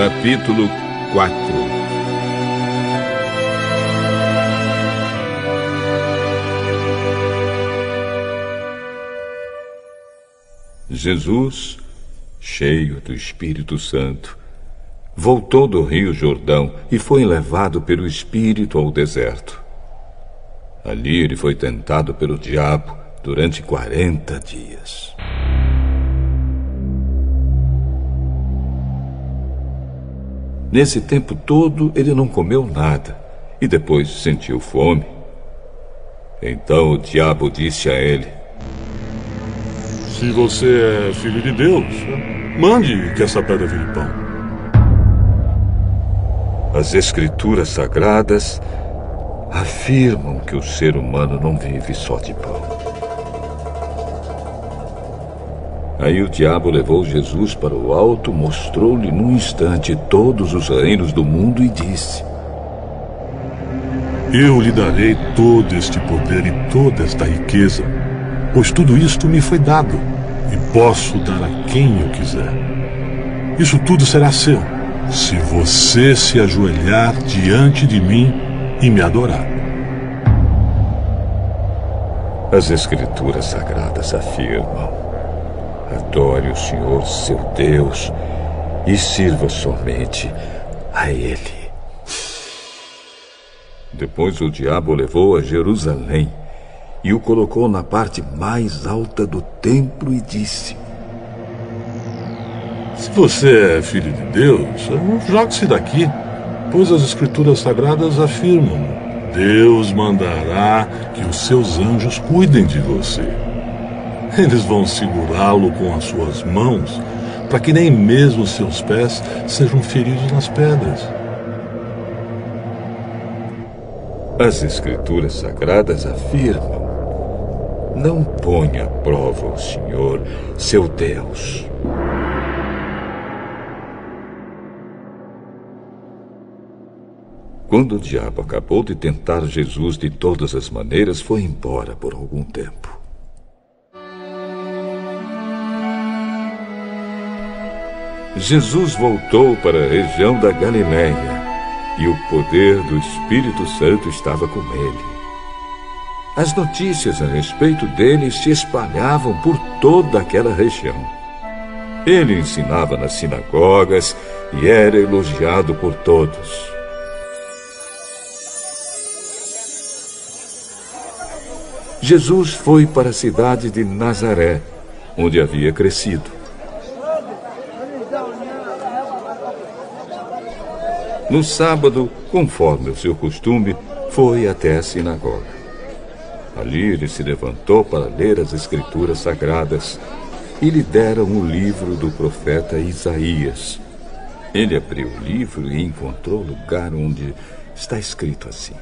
Capítulo 4. Jesus, cheio do Espírito Santo, voltou do Rio Jordão e foi levado pelo Espírito ao deserto. Ali ele foi tentado pelo diabo durante 40 dias. Nesse tempo todo ele não comeu nada e depois sentiu fome. Então o diabo disse a ele: Se você é filho de Deus, mande que essa pedra vire pão. As Escrituras Sagradas afirmam que o ser humano não vive só de pão. Aí o diabo levou Jesus para o alto, mostrou-lhe num instante todos os reinos do mundo e disse: Eu lhe darei todo este poder e toda esta riqueza, pois tudo isto me foi dado, e posso dar a quem eu quiser. Isso tudo será seu, se você se ajoelhar diante de mim e me adorar. As Escrituras Sagradas afirmam: adore o Senhor, seu Deus, e sirva somente a Ele. Depois o diabo o levou a Jerusalém e o colocou na parte mais alta do templo e disse: Se você é filho de Deus, jogue-se daqui, pois as Escrituras Sagradas afirmam: Deus mandará que os seus anjos cuidem de você. Eles vão segurá-lo com as suas mãos, para que nem mesmo seus pés sejam feridos nas pedras. As Escrituras Sagradas afirmam: não ponha à prova o Senhor, seu Deus. Quando o diabo acabou de tentar Jesus de todas as maneiras, foi embora por algum tempo. Jesus voltou para a região da Galileia e o poder do Espírito Santo estava com ele. As notícias a respeito dele se espalhavam por toda aquela região. Ele ensinava nas sinagogas e era elogiado por todos. Jesus foi para a cidade de Nazaré, onde havia crescido. No sábado, conforme o seu costume, foi até a sinagoga. Ali ele se levantou para ler as Escrituras Sagradas e lhe deram o livro do profeta Isaías. Ele abriu o livro e encontrou o lugar onde está escrito assim: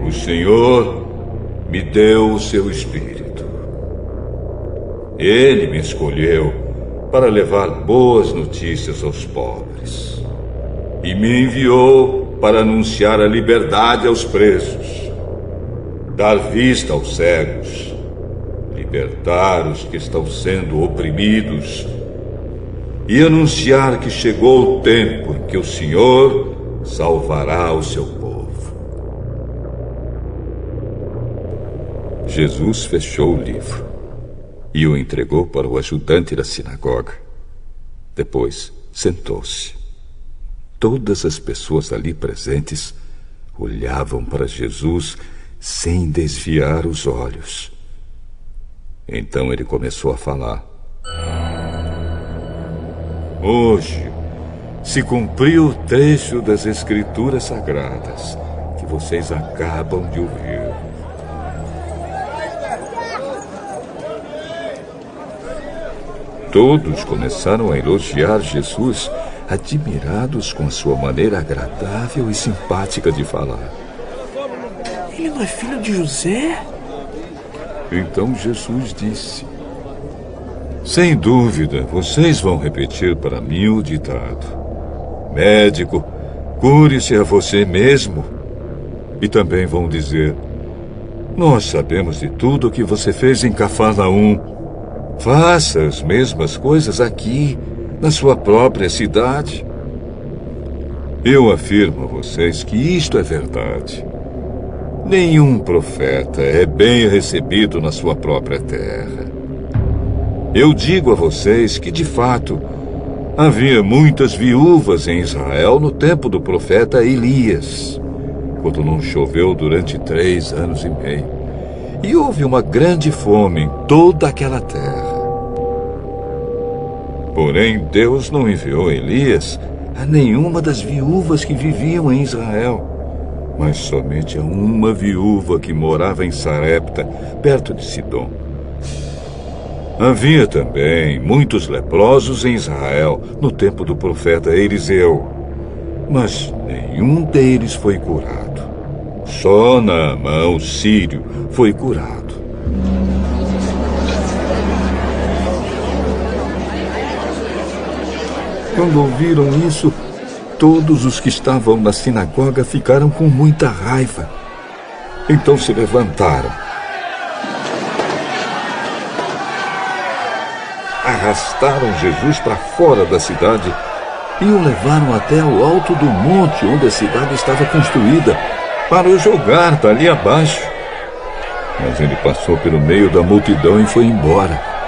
O Senhor me deu o seu Espírito. Ele me escolheu para levar boas notícias aos pobres, e me enviou para anunciar a liberdade aos presos, dar vista aos cegos, libertar os que estão sendo oprimidos e anunciar que chegou o tempo em que o Senhor salvará o seu povo. Jesus fechou o livro e o entregou para o ajudante da sinagoga. Depois sentou-se. Todas as pessoas ali presentes olhavam para Jesus sem desviar os olhos. Então ele começou a falar: Hoje se cumpriu o trecho das Escrituras Sagradas que vocês acabam de ouvir. Todos começaram a elogiar Jesus, admirados com a sua maneira agradável e simpática de falar. Ele não é filho de José? Então Jesus disse: Sem dúvida, vocês vão repetir para mim o ditado: Médico, cure-se a você mesmo. E também vão dizer: Nós sabemos de tudo o que você fez em Cafarnaum. Faça as mesmas coisas aqui, na sua própria cidade. Eu afirmo a vocês que isto é verdade. Nenhum profeta é bem recebido na sua própria terra. Eu digo a vocês que, de fato, havia muitas viúvas em Israel no tempo do profeta Elias, quando não choveu durante 3 anos e meio, e houve uma grande fome em toda aquela terra. Porém, Deus não enviou Elias a nenhuma das viúvas que viviam em Israel, mas somente a uma viúva que morava em Sarepta, perto de Sidom. Havia também muitos leprosos em Israel no tempo do profeta Eliseu, mas nenhum deles foi curado. Só Naamã, o sírio, foi curado. Quando ouviram isso, todos os que estavam na sinagoga ficaram com muita raiva. Então se levantaram, arrastaram Jesus para fora da cidade e o levaram até o alto do monte onde a cidade estava construída, para o jogar dali abaixo. Mas ele passou pelo meio da multidão e foi embora.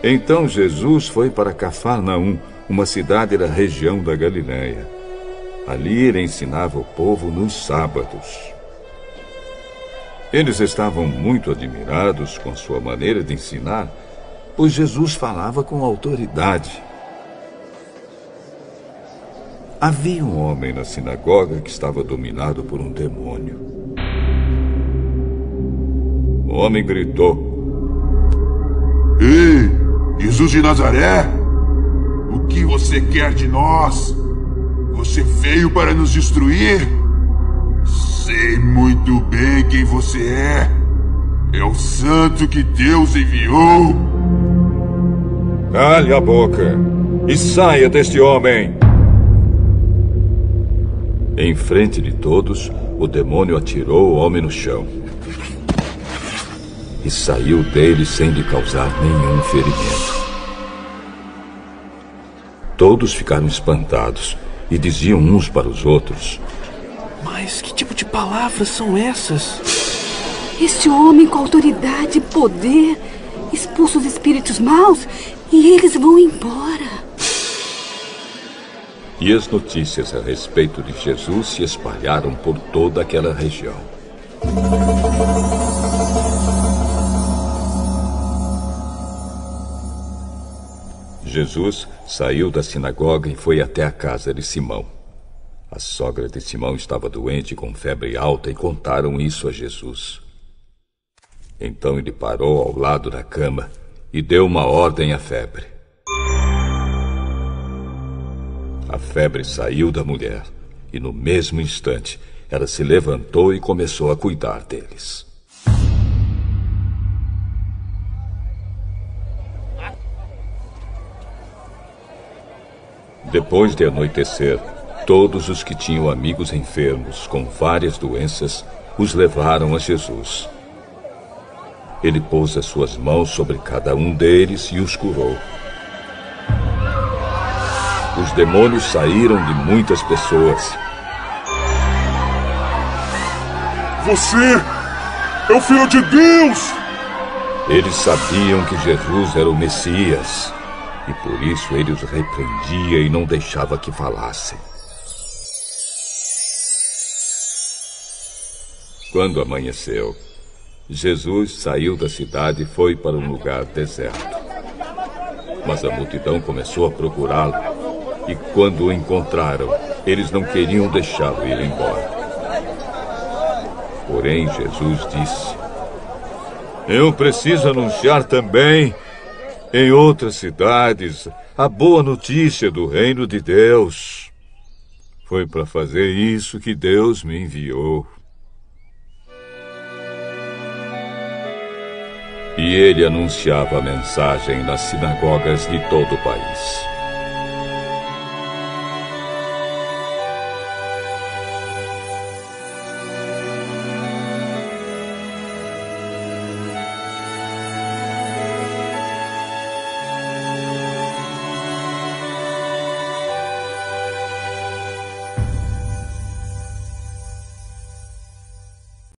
Então Jesus foi para Cafarnaum, uma cidade da região da Galiléia. Ali ele ensinava o povo nos sábados. Eles estavam muito admirados com sua maneira de ensinar, pois Jesus falava com autoridade. Havia um homem na sinagoga que estava dominado por um demônio. O homem gritou: Ei, Jesus de Nazaré, o que você quer de nós? Você veio para nos destruir? Sei muito bem quem você é. É o santo que Deus enviou. Cale a boca e saia deste homem. Em frente de todos, o demônio atirou o homem no chão e saiu dele sem lhe causar nenhum ferimento. Todos ficaram espantados e diziam uns para os outros: Mas que tipo de palavras são essas? Este homem com autoridade e poder expulsa os espíritos maus e eles vão embora. E as notícias a respeito de Jesus se espalharam por toda aquela região. Jesus saiu da sinagoga e foi até a casa de Simão. A sogra de Simão estava doente com febre alta e contaram isso a Jesus. Então ele parou ao lado da cama e deu uma ordem à febre. A febre saiu da mulher e no mesmo instante ela se levantou e começou a cuidar deles. Depois de anoitecer, todos os que tinham amigos enfermos com várias doenças os levaram a Jesus. Ele pôs as suas mãos sobre cada um deles e os curou. Os demônios saíram de muitas pessoas. Você é o Filho de Deus! Eles sabiam que Jesus era o Messias e por isso ele os repreendia e não deixava que falassem. Quando amanheceu, Jesus saiu da cidade e foi para um lugar deserto. Mas a multidão começou a procurá-lo e quando o encontraram, eles não queriam deixá-lo ir embora. Porém, Jesus disse: Eu preciso anunciar também em outras cidades a boa notícia do reino de Deus. Foi para fazer isso que Deus me enviou. E ele anunciava a mensagem nas sinagogas de todo o país.